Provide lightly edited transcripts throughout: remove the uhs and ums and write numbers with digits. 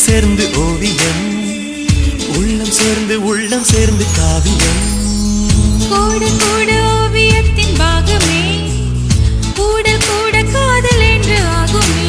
சேர்ந்து ஓவியம், உள்ளம் சேர்ந்து காவியம். கூட கூட ஓவியத்தின் பாகமே, கூட கூட காதல் என்று ஆகுமே.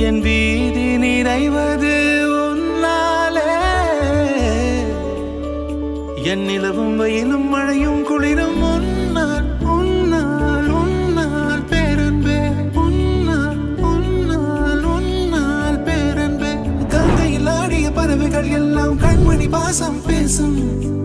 என் வீதி நிறைவது உன்னாலே, என் நிலவும் வெயிலும் மழையும் குளிரும் உன்னால் உன்னால் உன்னால் பேரன்பே, உன்னால் உன்னால் உன்னால் பேரன்பே. கங்கையில் ஆடிய பறவைகள் எல்லாம் கண்மணி பாசம் பேசும்,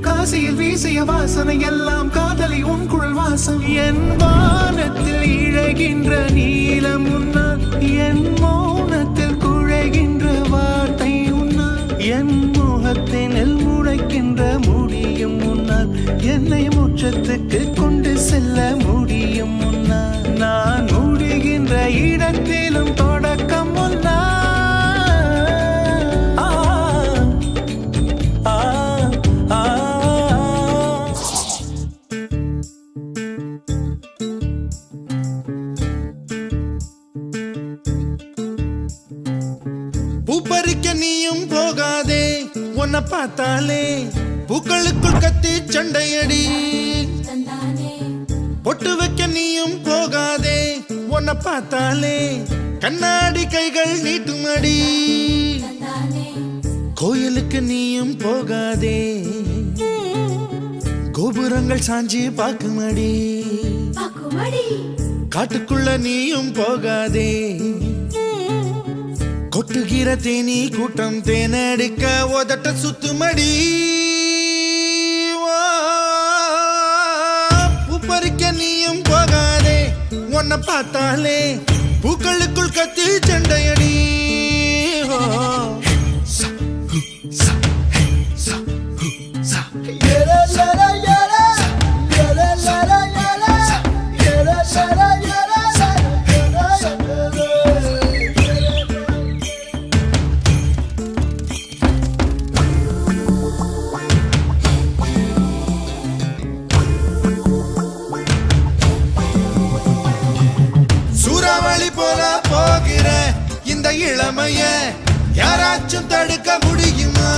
காசியில் வீசிய வாசனை எல்லாம் காதலி உன் குழல் வாசம். என் வானத்தில் இழகின்ற நீலம் உன்னால், என் மௌனத்தில் குழைகின்ற வார்த்தை உன்னால், என் முகத்தினில் முளைக்கின்ற முடியும் உன்னால், என்னை மோட்சத்துக்கு கொண்டு செல்ல முடியும் உன்னால். நான் முடிகின்ற இடத்திலும் தொடக்கம் உன்னால். பூப்பறிக்க நீயும் போகாதே, உன்னை பார்த்தாலே பூக்களுக்குள் கத்தி சண்டையடி. பொட்டு வைக்க நீயும் போகாதே, உன்னை பார்த்தாலே கண்ணாடி கைகள் நீட்டுமடி. கோயிலுக்கு நீயும் போகாதே, கோபுரங்கள் சாஞ்சி பாக்குமடி. காட்டுக்குள்ள நீயும் போகாதே, கொட்டுகிற தேனி கூட்டம் தேனடிக்க உதட்ட சுத்துமடி. பூப்பறிக்க நீயும் போகாதே, உன்னை பார்த்தாலே பூக்களுக்குள் கத்தி சண்டையடி. சூறாவளி போல போகிற இந்த இளமைய யாராச்சும் தடுக்க முடியுமா?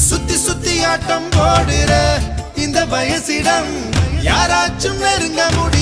சுத்தி சுத்தி ஆட்டம் போடுற இந்த வயசிடம் யாராச்சும் நெருங்க முடியும்?